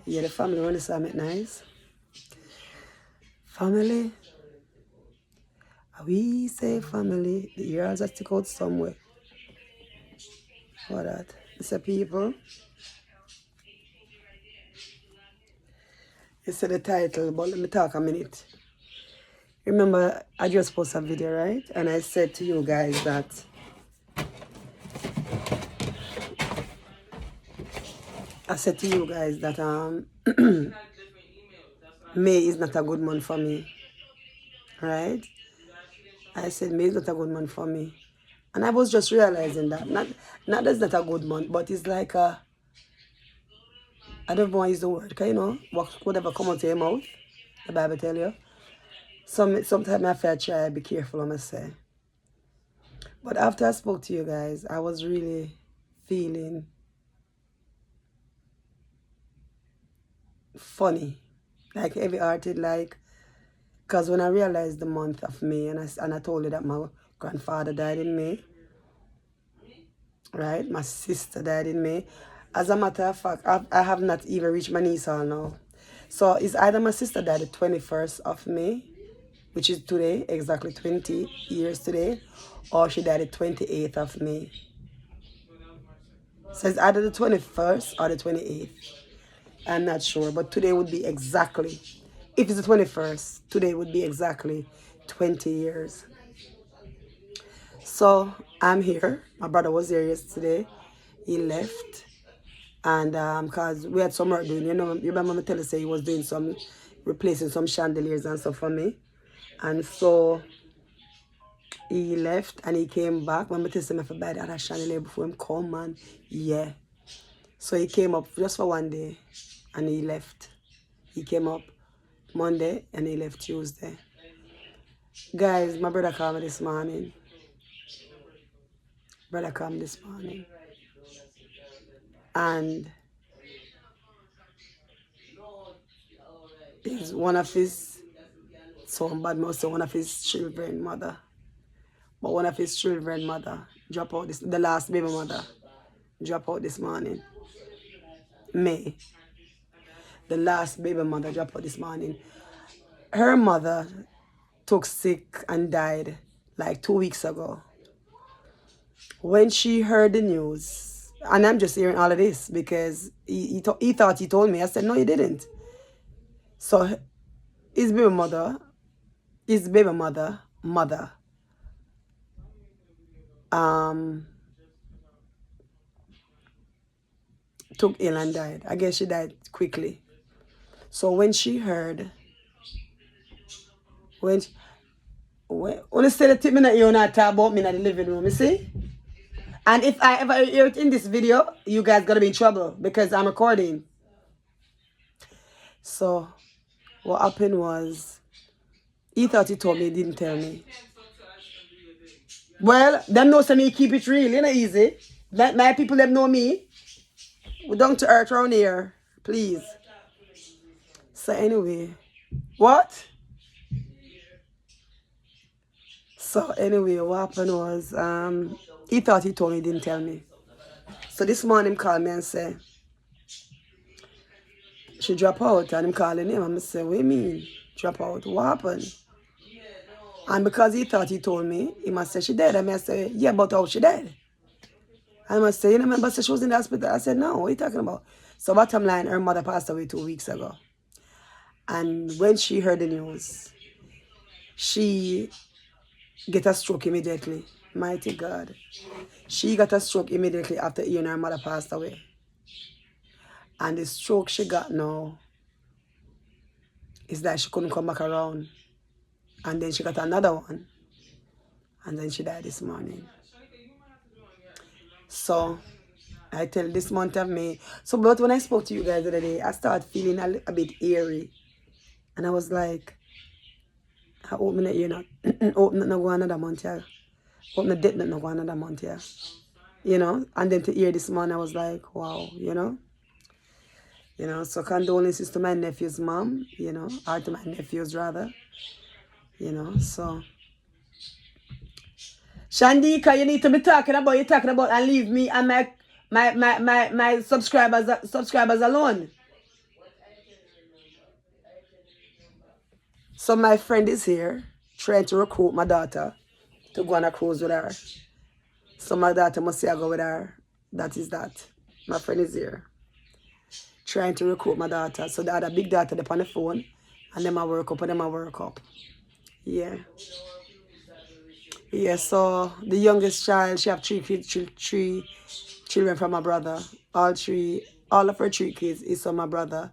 Yeah, the family want to say it nice. Family. We say family. The ears are stick out somewhere. What that? It's a people. It's the title, but let me talk a minute. Remember, I just posted a video, right? And I said to you guys that May is not a good month for me, right? I said May is not a good month for me. And I was just realizing that. Not that it's not a good month, but it's like a, I don't want to use the word, because you know, whatever come out of your mouth, the Bible tell you. Sometimes I feel try be careful what I say. But after I spoke to you guys, I was really feeling funny. Like heavy hearted, like, because when I realized the month of May and I told you that my grandfather died in May, right? My sister died in May. As a matter of fact, I have not even reached my niece all now. So it's either my sister died the 21st of May, which is today, exactly 20 years today, or she died the 28th of May. So it's either the 21st or the 28th. I'm not sure, but today would be exactly, if it's the 21st, today would be exactly 20 years. So I'm here. My brother was here yesterday. He left. And because we had some work doing, you know, you remember me tell you say he was doing some, replacing some chandeliers and stuff for me. And so he left and he came back. When I tell him if I buy the other chandelier before him come, and yeah. So he came up just for one day and he left. He came up Monday and he left Tuesday. Guys, my brother called me this morning. Brother called me this morning. And he's one of his, so bad must say one of his children mother. But one of his children mother drop out this, the last baby mother drop out this morning. May. The last baby mother drop out this morning. Her mother took sick and died like 2 weeks ago. When she heard the news, and I'm just hearing all of this because he thought he told me. I said, no, he didn't. So his baby mother, took ill and died. I guess she died quickly. So when she heard, when you say the tip me that you not talk about me in the living room, you see? And if I ever hear it in this video, you guys gotta be in trouble because I'm recording. So what happened was, he thought he told me, he didn't tell me. Well, them know me keep it real, you know, easy. My people, them know me. We're down to earth around here, please. So anyway, what? So anyway, what happened was, he thought he told me, he didn't tell me. So this morning, he called me and said, she drop out, and I'm calling him, and I say, what do you mean, drop out? What happened? And because he thought he told me, he must say she dead. I say, yeah, but how she dead? I must say, you know, remember she was in the hospital? I said, no, what are you talking about? So bottom line, her mother passed away 2 weeks ago. And when she heard the news, she get a stroke immediately. Mighty God. She got a stroke immediately after hearing her mother passed away. And the stroke she got now is that she couldn't come back around. And then she got another one. And then she died this morning. So I tell this month of May. So but when I spoke to you guys the other day, I started feeling a bit eerie. And I was like, I hope that you're not hope not go another month here. Hope the death not go another month here. You know? And then to hear this morning, I was like, wow, you know? You know, so condolences to my nephew's mom, you know, or to my nephews rather. You know, so Shandika, you need to be talking about and leave me and my subscribers alone. So my friend is here trying to recruit my daughter to go on a cruise with her. So my daughter must say I go with her. That is that. My friend is here trying to recruit my daughter. So the other big daughter up on the phone and them I work up and them I work up. Yeah. Yeah, so the youngest child, she have three children from my brother. All of her 3 kids is from my brother.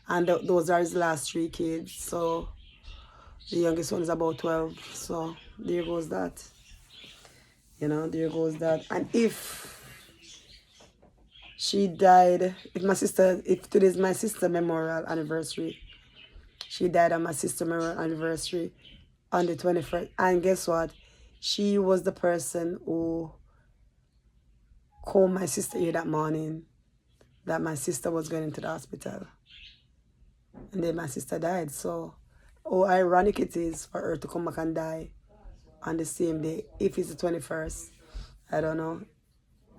And those are his last 3 kids. So the youngest one is about 12. So there goes that. You know, there goes that. And if she died, if today's my sister memorial anniversary, she died on my sister memorial anniversary on the 21st. And guess what? She was the person who called my sister here that morning that my sister was going into the hospital. And then my sister died. So, how ironic it is for her to come back and die on the same day. If it's the 21st, I don't know.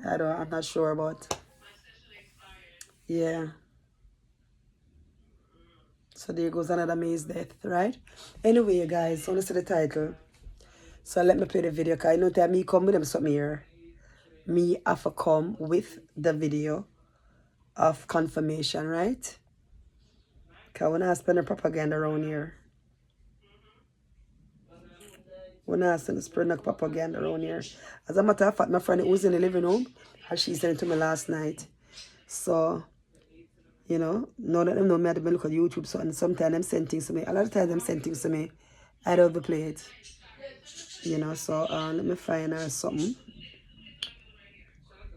I'm not sure about. Yeah. So there goes another May's death, right? Anyway, guys, so let's see the title. So let me play the video, because I know that me come with them something here. Me have to come with the video of confirmation, right? Because we're not spending propaganda around here. We're not spreading propaganda around here. As a matter of fact, my friend who was in the living room, and she sent it to me last night. So, you know, now that them know me, I have to look at YouTube, so, and sometimes them send things to me. A lot of times them send things to me, I don't overplay it. You know, so let me find her something.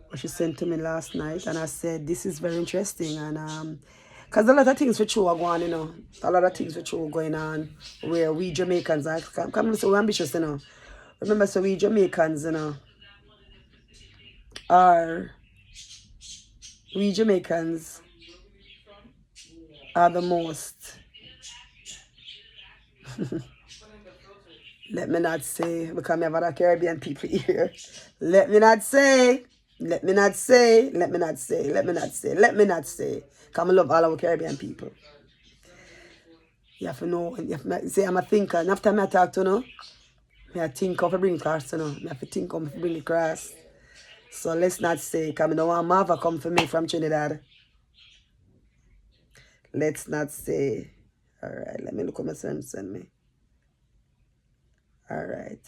What she sent to me last night, and I said, this is very interesting, and because a lot of things for true are going on, you know. A lot of things for true going on where we Jamaicans are, come so ambitious, you know. Remember, so we Jamaicans, you know, we Jamaicans are the most, let me not say, because I have other Caribbean people here. Let me not say. Because I love all our Caribbean people. You have to know, you have to say I'm a thinker. And after I talk to you, I think of bring class, you know. I have to think of bring class. So let's not say, because I don't want Marva come for me from Trinidad. Let's not say. All right, let me look at my son send me. All right.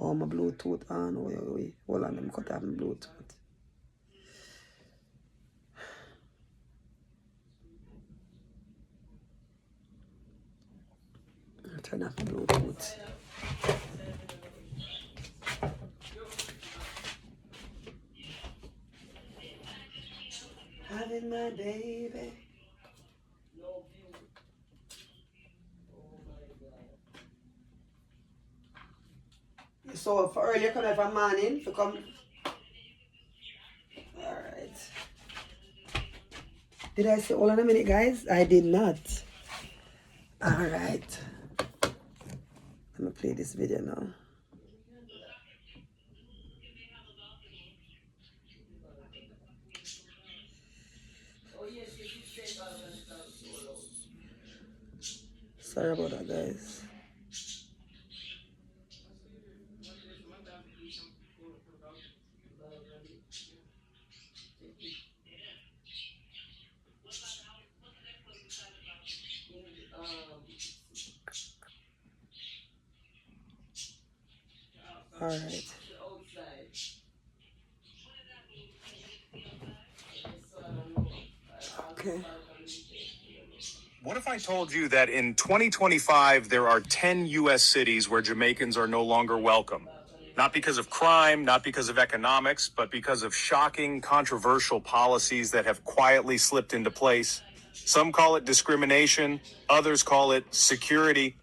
Oh, my Bluetooth on. Wait. Hold on, let me cut off my Bluetooth. Turn off the Bluetooth. Having my baby. So for earlier come from morning to come. Alright. Did I say hold on a minute, guys? I did not. Alright. Let me play this video now. Sorry about that, guys. All right. Okay. What if I told you that in 2025, there are 10 U.S. cities where Jamaicans are no longer welcome? Not because of crime, not because of economics, but because of shocking, controversial policies that have quietly slipped into place. Some call it discrimination, others call it security.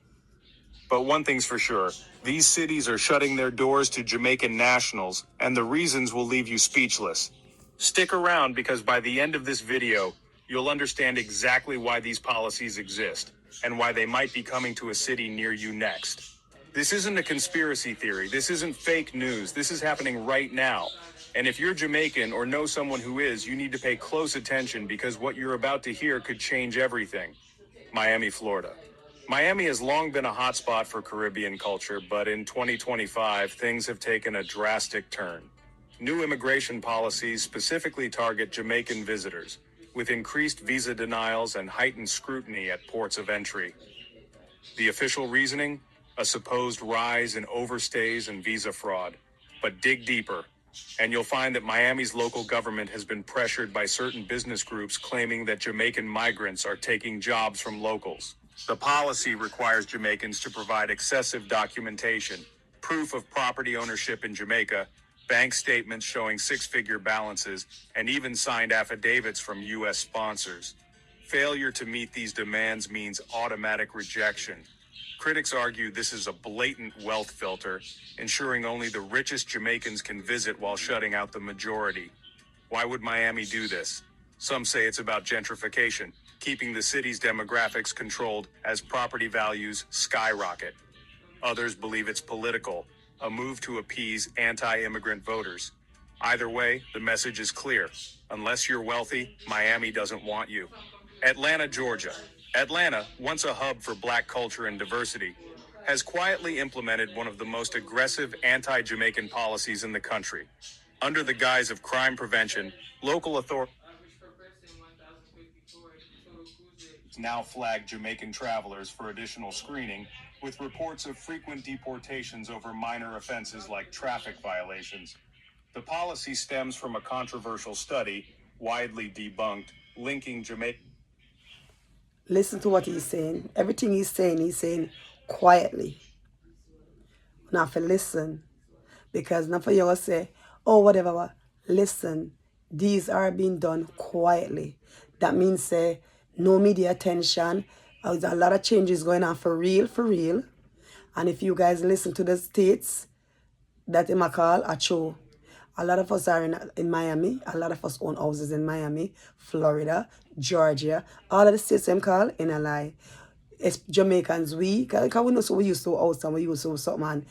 But one thing's for sure, these cities are shutting their doors to Jamaican nationals, and the reasons will leave you speechless. Stick around, because by the end of this video, you'll understand exactly why these policies exist, and why they might be coming to a city near you next. This isn't a conspiracy theory, this isn't fake news, this is happening right now. And if you're Jamaican or know someone who is, you need to pay close attention because what you're about to hear could change everything. Miami, Florida. Miami has long been a hotspot for Caribbean culture, but in 2025, things have taken a drastic turn. New immigration policies specifically target Jamaican visitors, with increased visa denials and heightened scrutiny at ports of entry. The official reasoning? A supposed rise in overstays and visa fraud. But dig deeper, and you'll find that Miami's local government has been pressured by certain business groups claiming that Jamaican migrants are taking jobs from locals. The policy requires Jamaicans to provide excessive documentation, proof of property ownership in Jamaica, bank statements showing six-figure balances, and even signed affidavits from U.S. sponsors. Failure to meet these demands means automatic rejection. Critics argue this is a blatant wealth filter, ensuring only the richest Jamaicans can visit while shutting out the majority. Why would Miami do this? Some say it's about gentrification, keeping the city's demographics controlled as property values skyrocket. Others believe it's political, a move to appease anti-immigrant voters. Either way, the message is clear. Unless you're wealthy, Miami doesn't want you. Atlanta, Georgia. Atlanta, once a hub for Black culture and diversity, has quietly implemented one of the most aggressive anti-Jamaican policies in the country. Under the guise of crime prevention, local authorities now flag Jamaican travelers for additional screening, with reports of frequent deportations over minor offenses like traffic violations. The policy stems from a controversial study, widely debunked, linking Jamaica. Listen to what he's saying. Everything he's saying quietly. Not for listen. Because not for you to say, oh, whatever. Listen. These are being done quietly. That means say, no media attention. There's a lot of changes going on for real. And if you guys listen to the states that I call a show, a lot of us are in Miami. A lot of us own houses in Miami, Florida, Georgia. All of the states I'm call in a lie. It's Jamaicans, because we know so we used to house and we used to something and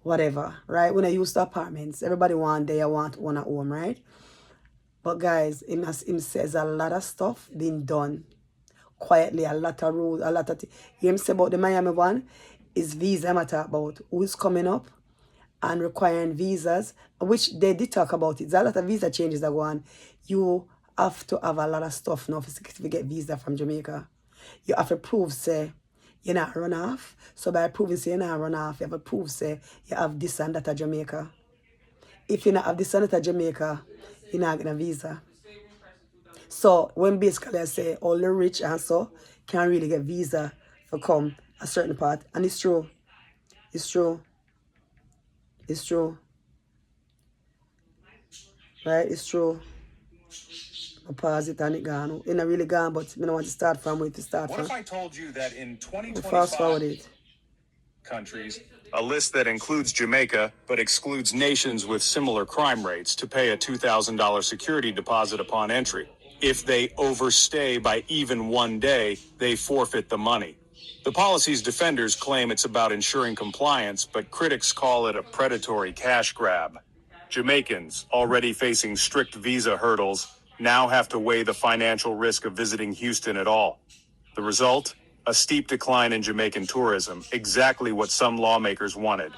whatever, right? When I used to apartments, everybody want one at home, right? But guys, him says a lot of stuff being done quietly, a lot of rules, a lot of things. Him say about the Miami one is visa I'm talk about. Who's coming up and requiring visas, which they did talk about it. There's a lot of visa changes that go on. You have to have a lot of stuff now to get visa from Jamaica. You have to prove, say, you're not run off. So by proving, say, you're not run off, you have to prove, say, you have this and that at Jamaica. If you not have this and that at Jamaica, you're not getting a visa. So when basically I say all the rich and so can really get visa for come a certain part. And it's true. It's true. It's true. Right? It's true. I pause it and it gone. It's not really gone, but I don't want to start from where to start from. What if I told you that in 2025 fast forward it. Countries, a list that includes Jamaica, but excludes nations with similar crime rates, to pay a $2,000 security deposit upon entry. If they overstay by even 1 day, they forfeit the money. The policy's defenders claim it's about ensuring compliance, but critics call it a predatory cash grab. Jamaicans, already facing strict visa hurdles, now have to weigh the financial risk of visiting Houston at all. The result? A steep decline in Jamaican tourism, exactly what some lawmakers wanted.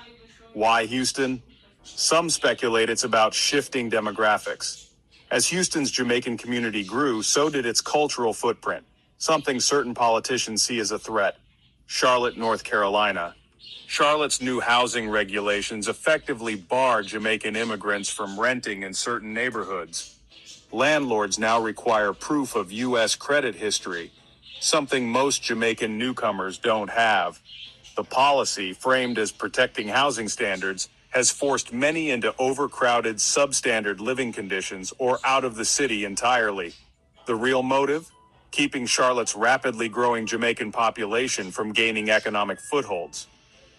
Why Houston? Some speculate it's about shifting demographics. As Houston's Jamaican community grew, so did its cultural footprint, something certain politicians see as a threat. Charlotte, North Carolina. Charlotte's new housing regulations effectively bar Jamaican immigrants from renting in certain neighborhoods. Landlords now require proof of U.S. credit history, something most Jamaican newcomers don't have. The policy, framed as protecting housing standards, has forced many into overcrowded, substandard living conditions or out of the city entirely. The real motive? Keeping Charlotte's rapidly growing Jamaican population from gaining economic footholds.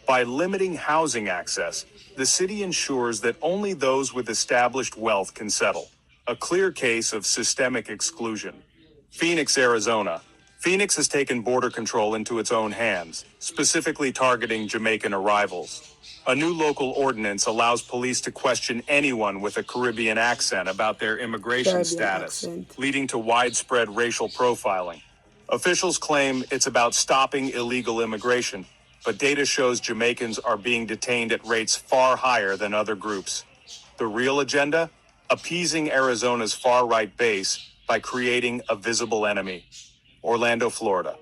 By limiting housing access, the city ensures that only those with established wealth can settle. A clear case of systemic exclusion. Phoenix, Arizona. Phoenix has taken border control into its own hands, specifically targeting Jamaican arrivals. A new local ordinance allows police to question anyone with a Caribbean accent about their immigration Caribbean status, accent. leading to widespread racial profiling. Officials claim it's about stopping illegal immigration, but data shows Jamaicans are being detained at rates far higher than other groups. The real agenda? Appeasing Arizona's far-right base by creating a visible enemy. Orlando, Florida.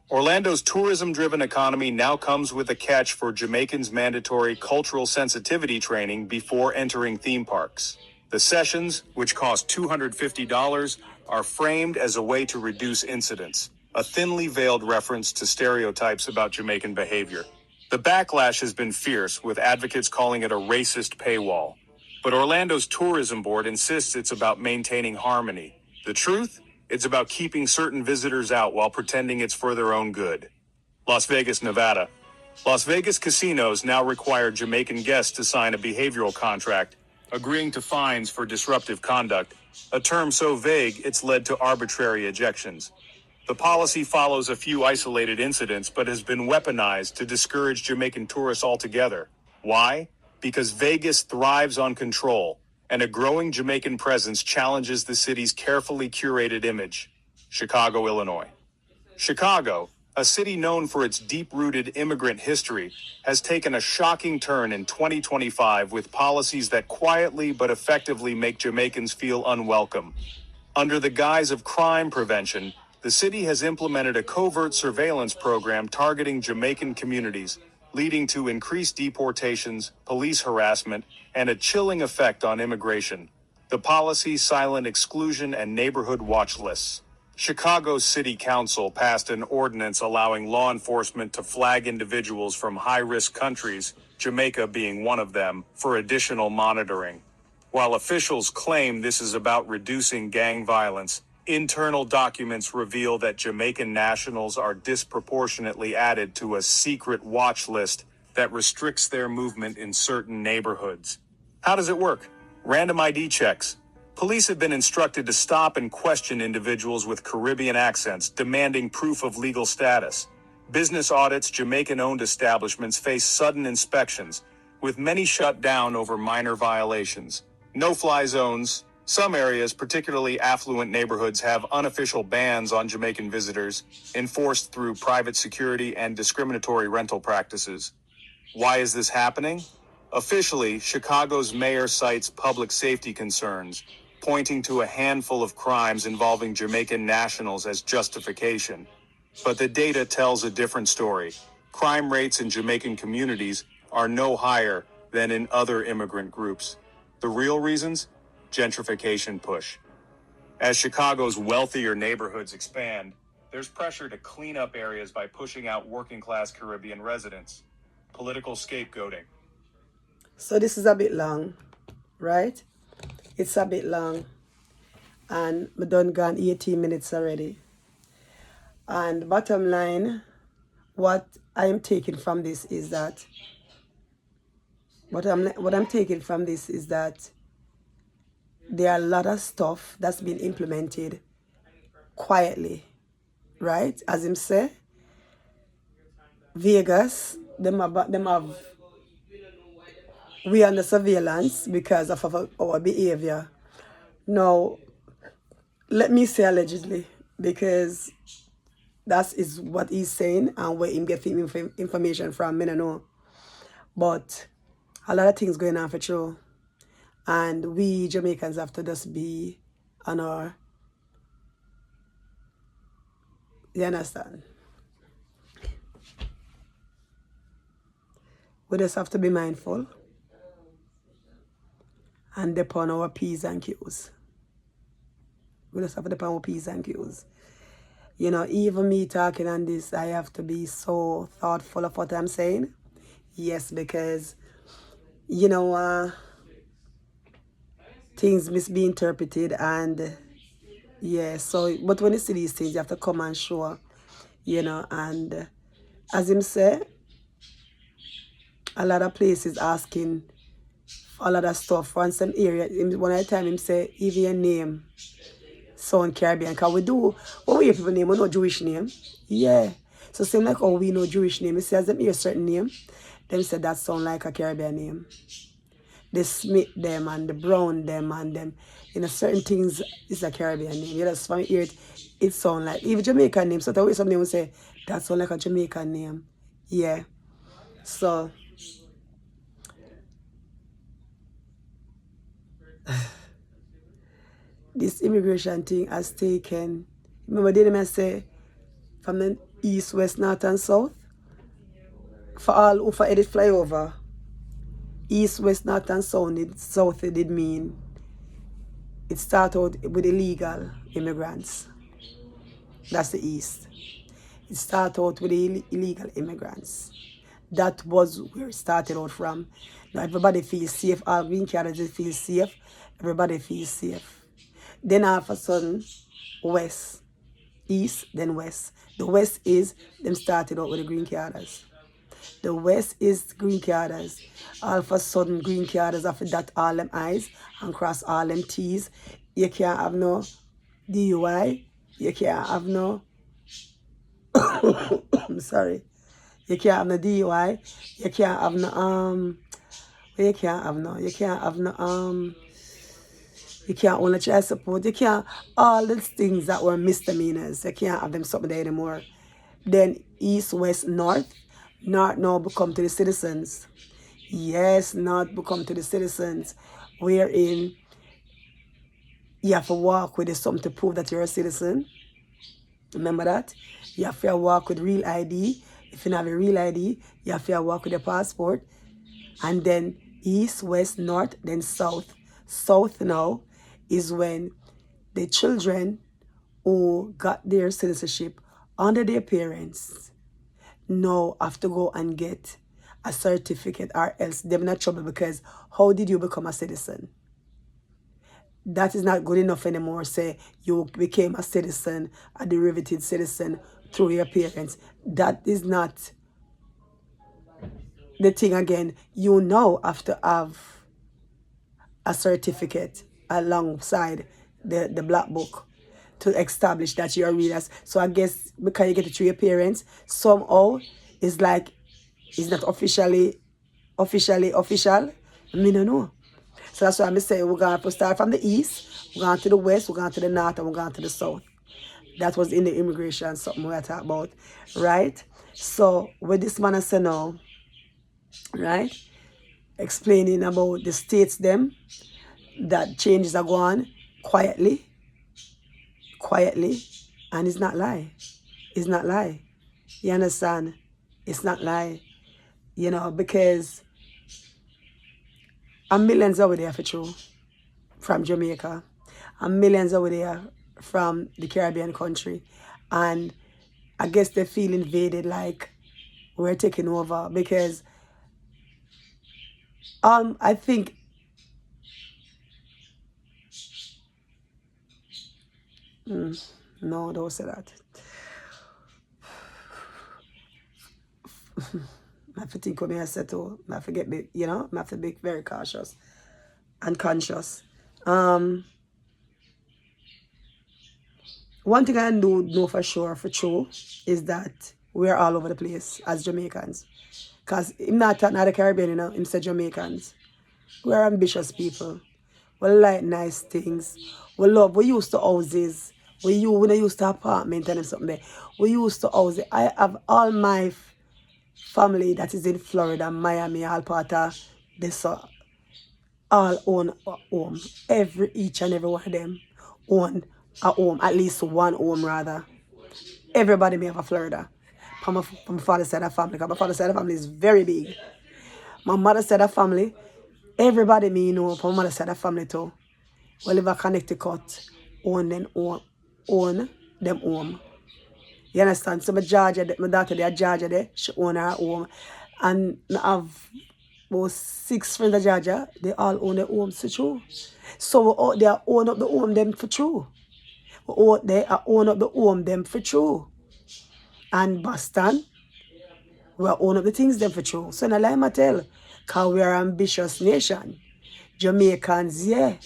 Orlando's tourism-driven economy now comes with a catch for Jamaicans' mandatory cultural sensitivity training before entering theme parks. The sessions, which cost $250, are framed as a way to reduce incidents, a thinly veiled reference to stereotypes about Jamaican behavior. The backlash has been fierce, with advocates calling it a racist paywall. But Orlando's tourism board insists it's about maintaining harmony. The truth? It's about keeping certain visitors out while pretending it's for their own good. Las Vegas, Nevada. Las Vegas casinos now require Jamaican guests to sign a behavioral contract, agreeing to fines for disruptive conduct, a term so vague it's led to arbitrary ejections. The policy follows a few isolated incidents but has been weaponized to discourage Jamaican tourists altogether. Why? Because Vegas thrives on control, and a growing Jamaican presence challenges the city's carefully curated image. Chicago, Illinois. Chicago, a city known for its deep-rooted immigrant history, has taken a shocking turn in 2025 with policies that quietly but effectively make Jamaicans feel unwelcome. Under the guise of crime prevention, the city has implemented a covert surveillance program targeting Jamaican communities, leading to increased deportations, police harassment, and a chilling effect on immigration. The policy, silent exclusion, and neighborhood watch lists. Chicago's City Council passed an ordinance allowing law enforcement to flag individuals from high-risk countries, Jamaica being one of them, for additional monitoring. While officials claim this is about reducing gang violence, internal documents reveal that Jamaican nationals are disproportionately added to a secret watch list that restricts their movement in certain neighborhoods. How does it work? Random ID checks. Police have been instructed to stop and question individuals with Caribbean accents, demanding proof of legal status. Business audits, Jamaican-owned establishments face sudden inspections, with many shut down over minor violations. No-fly zones. Some areas, particularly affluent neighborhoods, have unofficial bans on Jamaican visitors, enforced through private security and discriminatory rental practices. Why is this happening? Officially, Chicago's mayor cites public safety concerns, pointing to a handful of crimes involving Jamaican nationals as justification. But the data tells a different story. Crime rates in Jamaican communities are no higher than in other immigrant groups. The real reasons? Gentrification push. As Chicago's wealthier neighborhoods expand, there's pressure to clean up areas by pushing out working-class Caribbean residents. Political scapegoating. So this is a bit long, right? It's a bit long. And we done gone 18 minutes already. And bottom line, what I am taking from this is that what I'm taking from this is that there are a lot of stuff that's been implemented quietly, right? As him say, Vegas, them have we under surveillance because of our behavior. Now, let me say allegedly, because that is what he's saying and where him getting information from, I don't know. But a lot of things going on for sure. And we Jamaicans have to just be on our, you understand? We just have to be mindful and depend on our P's and Q's. We just have to depend on our P's and Q's. You know, even me talking on this, I have to be so thoughtful of what I'm saying. Yes, because, you know, things must be interpreted and, yeah, so, but when you see these things, you have to come and show, you know, and as him say, a lot of places asking a lot of stuff. From some area, one at a time him say, even your name, sound Caribbean. Because we do, what we hear people name, we know Jewish name. Yeah. So same like how we know Jewish name. It says them hear certain name, them say that sound like a Caribbean name. The Smith them and the Brown them and them, you know, certain things is a Caribbean name. You just from hear it sound like, even Jamaican name. So the way some name will say, that sound like a Jamaican name. Yeah. So this immigration thing has taken, remember didn't I say from the east, west, north and south? For all who for edit flyover, east, west, north and south it did mean it started out with illegal immigrants. That's the east. It started out with the illegal immigrants. That was where it started out from. Now everybody feels safe. All green carders feel safe. Everybody feels safe. Then all of a sudden, west, east, then west. The west is them started out with the green carders. The west is green carders. All of a sudden, green carders have to dot all them I's and cross all them T's. You can't have no DUI. You can't have no I'm sorry. You can't have no DUI. You can't have no you can't own a child support. You can't all these things that were misdemeanors. You can't have them something there anymore. Then east, west, north. North now become to the citizens. Yes, north become to the citizens. Wherein you have to walk with something to prove that you're a citizen. Remember that? You have to walk with real ID. If you don't have a real ID, you have to walk with your passport. And then east, west, north, then south. South now is when the children who got their citizenship under their parents now have to go and get a certificate, or else they're in trouble, because how did you become a citizen? That is not good enough anymore. Say you became a citizen, a derivative citizen through your parents. That is not the thing again. You now have to have a certificate alongside the black book to establish that you're a real. So I guess because you get it through your parents, somehow it's like it's not officially official. I mean, I don't know. So that's why I'm saying we're going to start from the east, we're going to the west, we're going to the north, and we're going to the south. That was in the immigration, something we're talking about, right? So with this man I say now, right, explaining about the states them, that changes are going quietly, and it's not lie. It's not lie. You understand? It's not lie. You know, because millions over there for true from Jamaica, and millions over there from the Caribbean country, and I guess they feel invaded, like we're taking over, because I think no, don't say that. I have to think what I said too. I have to get big, you know, I have to be very cautious and conscious. One thing I do know for sure, for true, is that we're all over the place as Jamaicans. Because I'm not the Caribbean, you know, I'm say Jamaicans. We're ambitious people. We like nice things. We used to houses. We don't used to apartment and something there. We used to houses. I have all my family that is in Florida, Miami, all part of this, all own a home. Each and every one of them own a home, at least one home rather. Everybody may have a Florida. From my father's side of family, because my father's side of family is very big. My mother's side of family, everybody me know from my mother's side of family too. We live in Connecticut, own them home. You understand? So my daughter there, Georgia there, she own her home. And I have about 6 friends in Georgia, they all own their homes for true. So we out there own up the home them for true. We out there own up the home them for true. And Boston, we own up the things them for true. So now let me tell, because we are an ambitious nation. Jamaicans, yeah.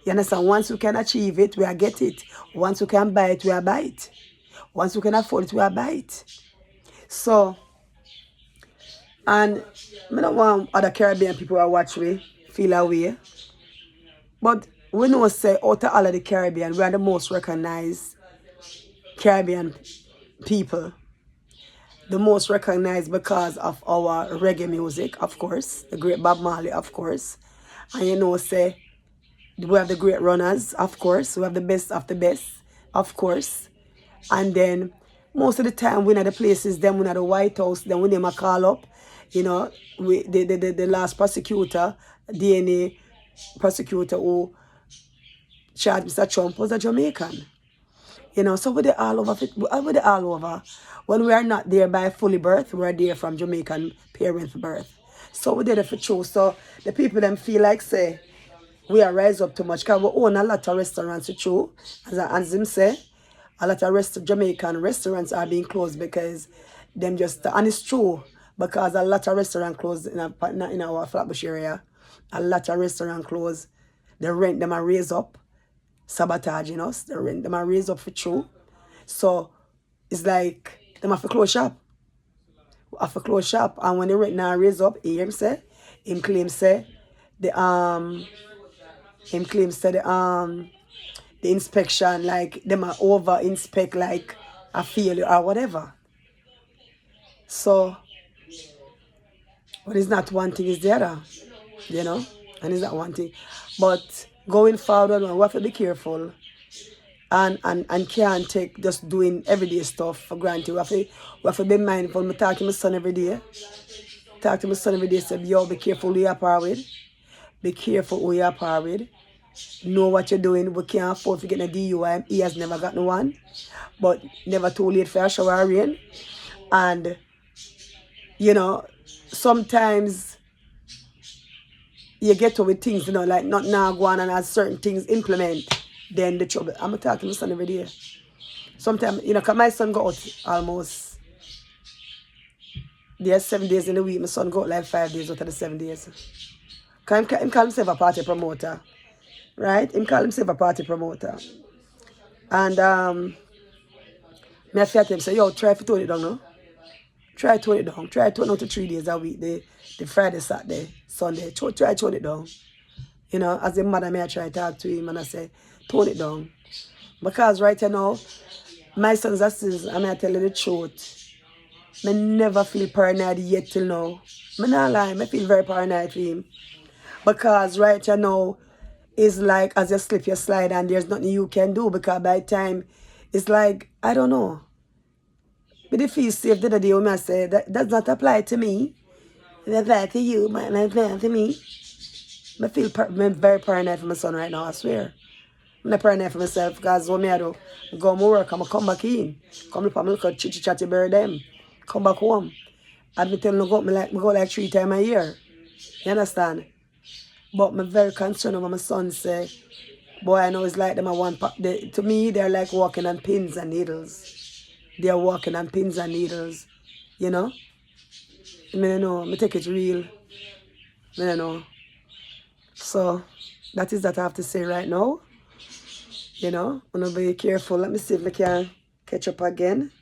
You understand? Once we can achieve it, we are get it. Once we can buy it, we are buy it. Once we can afford it, we are buy it. So, and I don't want other Caribbean people who watch me feel away. But we know say out of all of the Caribbean, we are the most recognized Caribbean people. The most recognized because of our reggae music, of course. The great Bob Marley, of course. And you know, say, we have the great runners, of course. We have the best of the best, of course. And then, most of the time, we know the places, then we know the White House, then we name a call up. You know, the last prosecutor, DNA prosecutor who charged Mr. Trump was a Jamaican. You know, so we're there all over. We're there all over. When we are not there by fully birth, we're there from Jamaican parents' birth. So we're there for true. So the people them feel like say we are rise up too much because we own a lot of restaurants true. As him say, a lot of Jamaican restaurants are being closed because them just and it's true because a lot of restaurants closed in our Flatbush area. A lot of restaurants closed. The rent them are raised up, sabotaging us. The rent them are raised up for true. So it's like them have to close shop. Have to close shop. And when the rent now raise up, him claim say the inspection like them are over inspect like a failure or whatever. So but it's not one thing, it's the other. You know? And it's not one thing. But going forward, we have to be careful and can't take just doing everyday stuff for granted. We have to be mindful. I talk to my son every day. Say, yo, be careful who you are par with. Be careful who you are par with. Know what you're doing. We can't afford to get a DUI. He has never gotten one. But never too late for a shower of rain. And, you know, sometimes you get to with things, you know, like not now go on and as certain things implement, then the trouble. I'm talking to my son every day. Sometimes, you know, because my son go out almost, there's 7 days in the week. My son go out like 5 days out of the 7 days. Because him call himself a party promoter. Right? Him call himself a party promoter. And me have to tell him, say, yo, try to tone it down now. Try to tone it down. Try to tone out to 3 days a week. The Friday, Saturday, Sunday. Try to tone it down. You know, as a mother, I try to talk to him and I say, tone it down. Because right now, my son's assistants, I'm going to tell you the truth. I never feel paranoid yet till now. I'm not lying, I feel very paranoid for him. Because right now, it's like as you slip, you slide and there's nothing you can do because by the time, it's like, I don't know. But if you safe the other day when I say, that does not apply to me. It applies to you, but it applies to me. I feel I'm very paranoid for my son right now, I swear. I'm not paranoid for myself because when I do go to work, I'm going to come back in. Come look at me, look at chitty-chatty bird them. Come back home. I've been telling them I go like 3 times a year. You understand? But I'm very concerned about my son say, boy, I know it's like them to me, they're like walking on pins and needles. They're walking on pins and needles. You know? I mean, I know. I take it real. I mean, I know. So, that is that I have to say right now. You know? I'm going to be careful. Let me see if I can catch up again.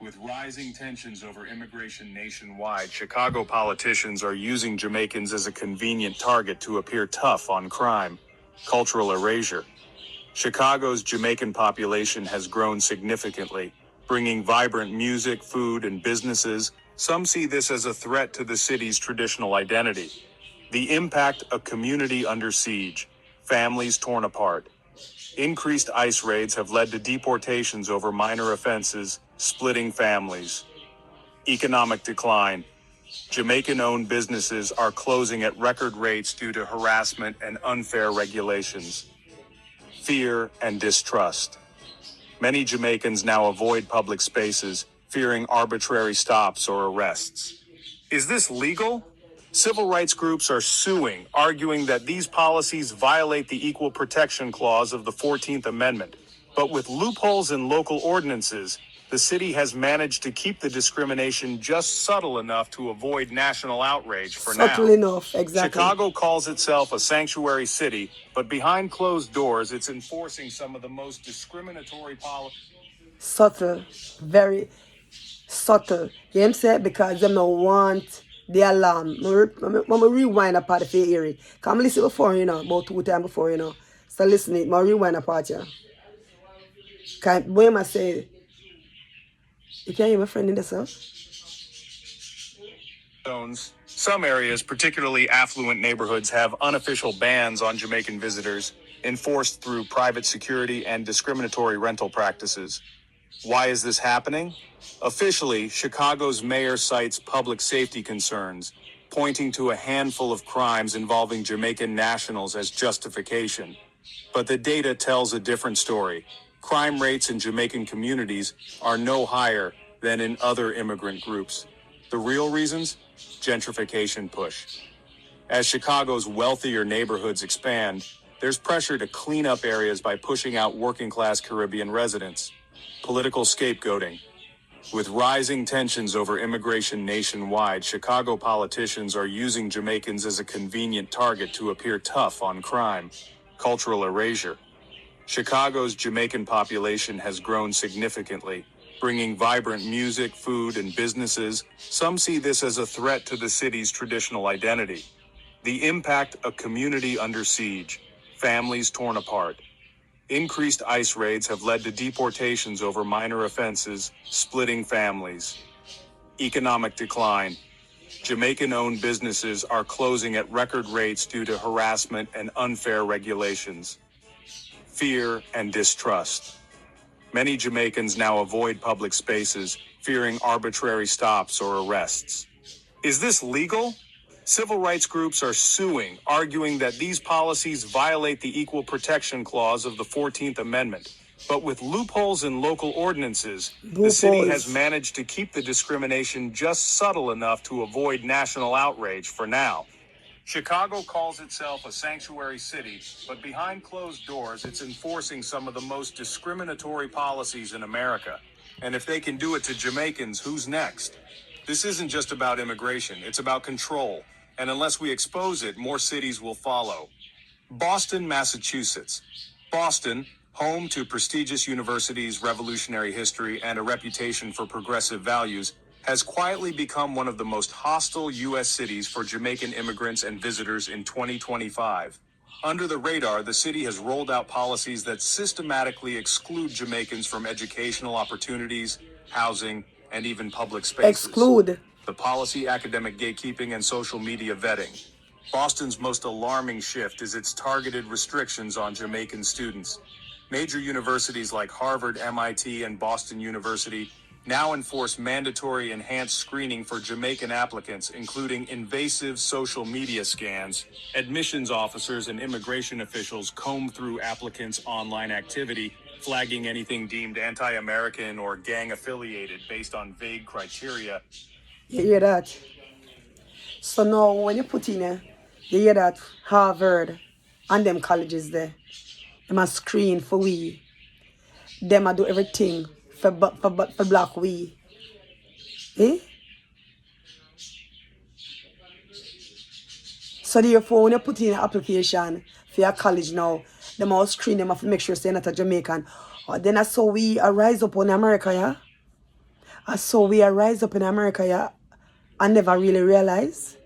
With rising tensions over immigration nationwide, Chicago politicians are using Jamaicans as a convenient target to appear tough on crime, cultural erasure. Chicago's Jamaican population has grown significantly, bringing vibrant music, food, and businesses. Some see this as a threat to the city's traditional identity. The impact: a community under siege, families torn apart. Increased ICE raids have led to deportations over minor offenses, splitting families. Economic decline. Jamaican-owned businesses are closing at record rates due to harassment and unfair regulations. Fear and distrust. Many Jamaicans now avoid public spaces, fearing arbitrary stops or arrests. Is this legal? Civil rights groups are suing, arguing that these policies violate the Equal Protection Clause of the 14th Amendment. But with loopholes in local ordinances, the city has managed to keep the discrimination just subtle enough to avoid national outrage for Subtle now. enough, exactly. Chicago calls itself a sanctuary city, but behind closed doors, it's enforcing some of the most discriminatory policies. Subtle, very subtle. You know what I'm saying? Because them don't want the alarm. When we rewind a part of the hear it. Come listen before, you know, about 2 times before, you know. So listen it, but rewind a part, yeah. When I say, you can't hear my friend in the song? Some areas, particularly affluent neighborhoods, have unofficial bans on Jamaican visitors, enforced through private security and discriminatory rental practices. Why is this happening? Officially, Chicago's mayor cites public safety concerns, pointing to a handful of crimes involving Jamaican nationals as justification. But the data tells a different story. Crime rates in Jamaican communities are no higher than in other immigrant groups. The real reasons? Gentrification push. As Chicago's wealthier neighborhoods expand, there's pressure to clean up areas by pushing out working-class Caribbean residents. Political scapegoating. With rising tensions over immigration nationwide, Chicago politicians are using Jamaicans as a convenient target to appear tough on crime. Cultural erasure. Chicago's Jamaican population has grown significantly, bringing vibrant music, food, and businesses. Some see this as a threat to the city's traditional identity. The impact: a community under siege, families torn apart. Increased ICE raids have led to deportations over minor offenses, splitting families. Economic decline. Jamaican-owned businesses are closing at record rates due to harassment and unfair regulations. Fear and distrust. Many Jamaicans now avoid public spaces, fearing arbitrary stops or arrests. Is this legal? Civil rights groups are suing, arguing that these policies violate the Equal Protection Clause of the 14th Amendment. But with loopholes in local ordinances, the city has managed to keep the discrimination just subtle enough to avoid national outrage for now. Chicago calls itself a sanctuary city, but behind closed doors, it's enforcing some of the most discriminatory policies in America. And if they can do it to Jamaicans, who's next? This isn't just about immigration, it's about control. And unless we expose it, more cities will follow. Boston, Massachusetts. Boston, home to prestigious universities, revolutionary history, and a reputation for progressive values, has quietly become one of the most hostile U.S. cities for Jamaican immigrants and visitors in 2025. Under the radar, the city has rolled out policies that systematically exclude Jamaicans from educational opportunities, housing, and even public spaces. Exclude. The policy, academic gatekeeping, and social media vetting. Boston's most alarming shift is its targeted restrictions on Jamaican students. Major universities like Harvard, MIT, and Boston University now enforce mandatory enhanced screening for Jamaican applicants, including invasive social media scans. Admissions officers and immigration officials comb through applicants' online activity, flagging anything deemed anti-American or gang-affiliated based on vague criteria. You hear that? So now when you put in there, you hear that Harvard and them colleges there, them a screen for we. Them a do everything for black we. Eh? So therefore when you put in an application for your college now, them all screen them have to make sure they're not a Jamaican. Or then I saw we rise up in America, yeah? I saw we rise up in America, yeah? I never really realized.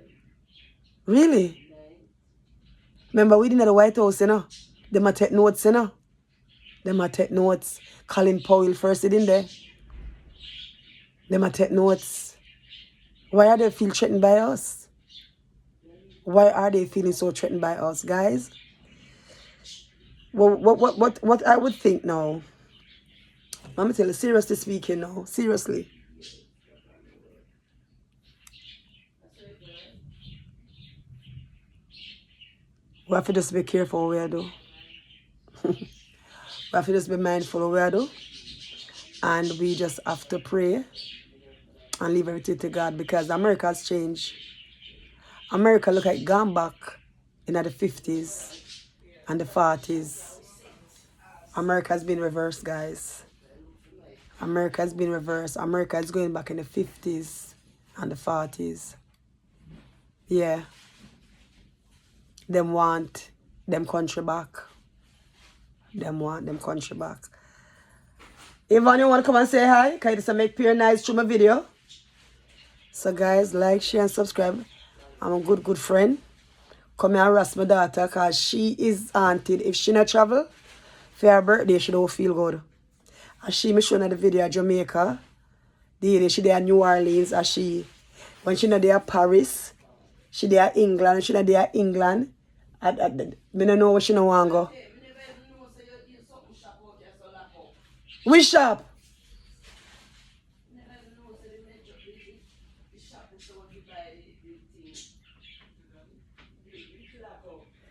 Really? Remember, we didn't have the White House, you know? Them a take notes, you know? Them a take notes. Colin Powell first in there. Them a take notes. Why are they feel threatened by us? Why are they feeling so threatened by us, guys? Well, what I would think now, I'm going to tell you, seriously speaking now, seriously. We have to just be careful what we do. We have to just be mindful of what we do. And we just have to pray and leave everything to God, because America has changed. America look like gone back in the 50s and the 40s. America has been reversed, guys. America has been reversed. America is going back in the 50s and the 40s. Yeah. Them want them country back. Them want them country back. Yvonne, you want to come and say hi? Can you just make pure nice through my video? So guys, like, share, and subscribe. I'm a good friend. Come here and harass my daughter because she is haunted. If she not travel for her birthday, she don't feel good. And she me showing her the video of Jamaica. The day she there New Orleans. And she, when she not there Paris, she there England. She not there England. I don't know where she no want to go. Which shop?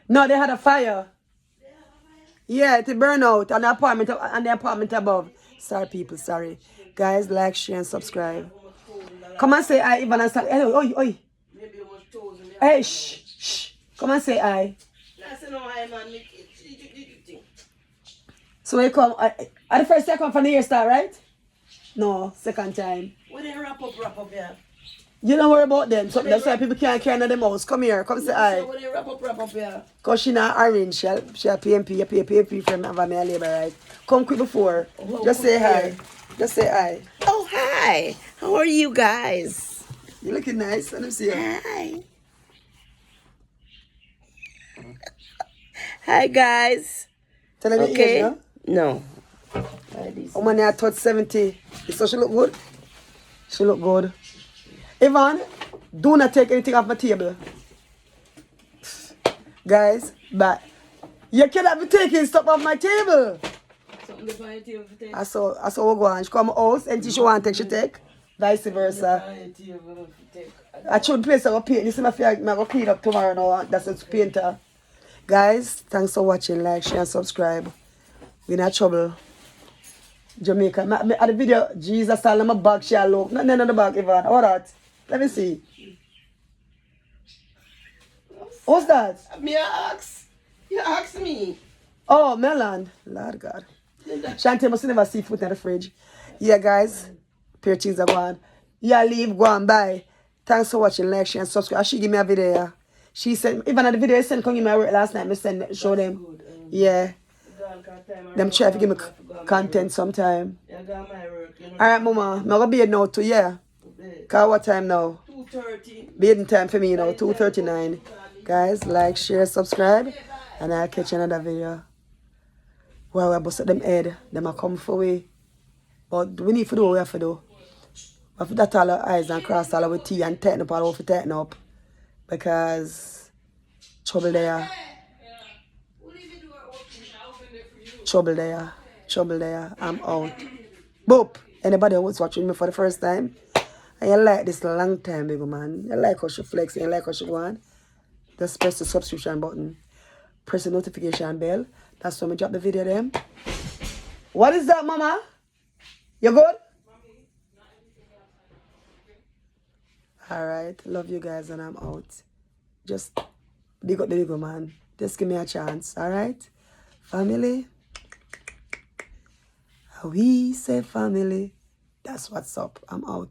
No, they had a fire. Yeah, it burned out on the apartment above. Sorry, people, sorry. Guys, like, share, and subscribe. Come and say hi, Ivan and Sally. Hello, oi, oi. Hey, shh, shh. Come and say hi. So you come, at the first time you come from the year start, right? No, second time. What they wrap up here? You don't worry about them. So that's why people can't carry in the house. Come here, come say hi. So what they wrap up here? Because she not orange, she a PMP, you pay PMP from have me a labor, right? Come quick before. Just say hi. Just say hi. Oh, hi. How are you guys? You looking nice. Let me see you. Hi. Hi, guys. Tell them your age, Okay. no? No. Oh man, I thought 70. So she look good? She look good. Ivan, do not take anything off my table. Guys, but you cannot be taking stuff off my table. Something on your table to take. I saw her go on. She come house and she want to take, she take. Vice versa. I should place her paint. You see my face, I'm going to clean up tomorrow now. That's a painter. Guys, thanks for watching. Like, share, and subscribe. We're in trouble. Jamaica. At the video, Jesus, all in my bag, she look. Nothing in the bag, Ivan. All that. Let me see. What's that? Me ask. You ask me. Oh, melon. Lord God. Shanti must never see food in the fridge. Yeah, guys. Pure things are gone. Yeah, leave, go on, bye. Thanks for watching. Like, share, and subscribe. She give me a video. Yeah. She said, even at the video I sent, come give me my work last night. I show them. Yeah. Them try to give me content sometime. Alright, mama. I'm going to bed now too, yeah. Cause what time now? 2:30. Beding time for me now, 2:39. Guys, like, share, subscribe. And I'll catch you in another video. Well, I bust at them head. Them are come for we. But we need to do what we have to do. We have to dot all our eyes and cross all our T and tighten up all over tighten up. Because trouble there. Trouble there. Trouble there. I'm out. Boop. Anybody who's watching me for the first time, and you like this long time, big man. You like how she flex and you like how she go on. Just press the subscription button. Press the notification bell. That's when we drop the video then. What is that, mama? You good? Alright. Love you guys and I'm out. Just big up the big man. Just give me a chance. Alright? Family. We say family. That's what's up. I'm out.